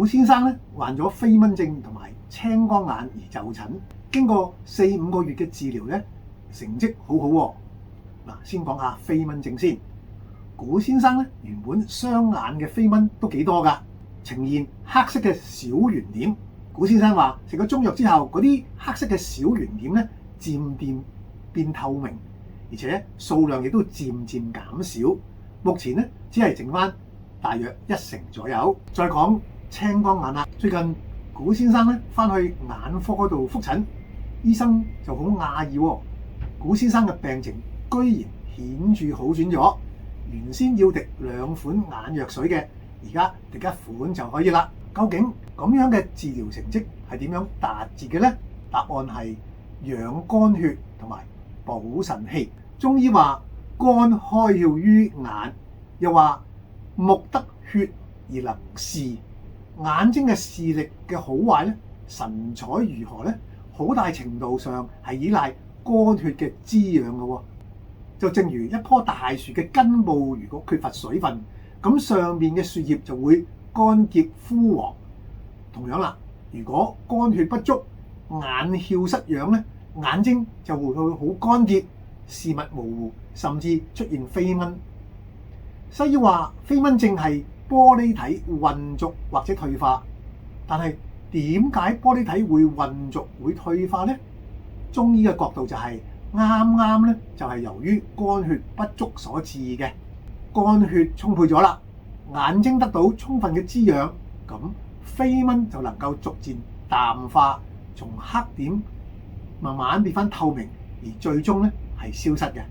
古先生咧患咗飛蚊症同埋青光眼而就診，經過4-5個月嘅治療咧，成績好好喎。嗱，先講下飛蚊症先。古先生咧原本雙眼嘅飛蚊都幾多㗎，呈現黑色嘅小圓點。古先生話食咗中藥之後，嗰啲黑色嘅小圓點咧漸漸變透明，而且數量亦都漸漸減少。目前咧只係剩翻大約1成左右。再講青光眼啦，最近古先生咧翻去眼科嗰度覆診，醫生就好訝異喎，古先生嘅病情居然顯著好轉咗。原先要滴2款眼藥水嘅，而家滴1款就可以啦。究竟咁樣嘅治療成績係點樣達至嘅呢？答案係養肝血同埋補腎氣。中醫話肝開竅於眼，又話目得血而能視。眼睛嘅視力嘅好壞咧，神采如何咧，好大程度上係依賴肝血嘅滋養嘅喎。就正如一棵大樹嘅根部如果缺乏水分，咁上面嘅樹葉就會乾澀枯黃。同樣啦，如果肝血不足，眼竅失養咧，眼睛就會好乾澀，視物模糊，甚至出現飛蚊。西醫話飛蚊症係玻璃體混濁或者退化，但係點解玻璃體會混濁會退化呢？中醫嘅角度就係啱啱咧，就係由於肝血不足所致嘅。肝血充沛咗啦，眼睛得到充分嘅滋養，咁飛蚊就能夠逐漸淡化，從黑點慢慢變翻透明，而最終咧係消失嘅。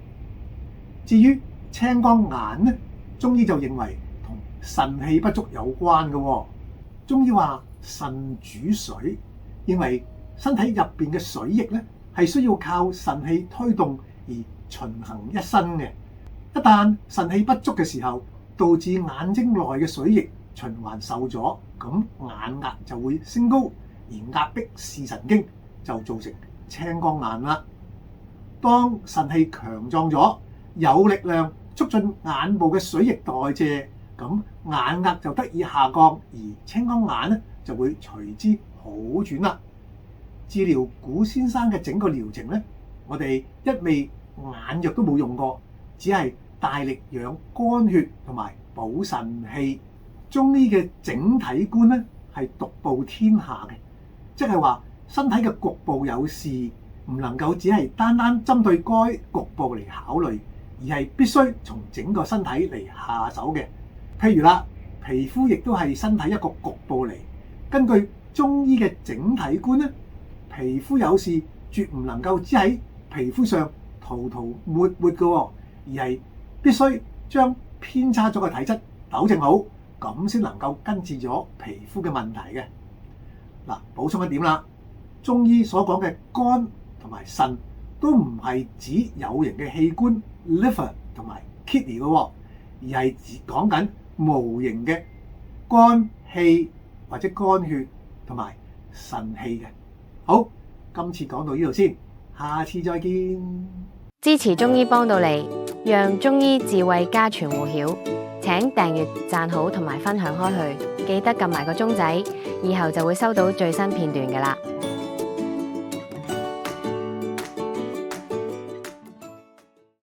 至於青光眼咧，中醫就認為同腎氣不足有關嘅喎。中醫話腎主水，認為身體入邊嘅水液咧係需要靠腎氣推動而循行一身嘅。一旦腎氣不足嘅時候，導致眼睛內嘅水液循環受阻，咁眼壓就會升高，而壓迫視神經，就造成青光眼啦。當腎氣強壯咗，有力量促進眼部嘅水液代謝，咁眼壓就得以下降，而青光眼咧就會隨之好轉啦。治療古先生嘅整個療程咧，我哋一味眼藥都冇用過，只係大力養肝血同埋補腎氣。中醫嘅整體觀咧係獨步天下嘅，即係話身體嘅局部有事，唔能夠只係單單針對該局部嚟考慮，而係必須從整個身體嚟下手嘅。譬如啦，皮膚亦都係身體一個局部嚟。根據中醫嘅整體觀咧，皮膚有事絕唔能夠只喺皮膚上塗塗抹抹嘅，而係必須將偏差咗嘅體質糾正好，咁先能夠根治咗皮膚嘅問題嘅。嗱，補充一點啦，中醫所講嘅肝同埋腎都唔係指有形嘅器官 liver 同埋 kidney 嘅，而係講緊無形嘅肝氣或者肝血同埋腎氣嘅。好，今次講到呢度先，下次再見。支持中醫幫到你，讓中醫智慧家傳戶曉。請訂閱、讚好同埋分享開去，記得撳埋個鐘仔，以後就會收到最新片段㗎喇。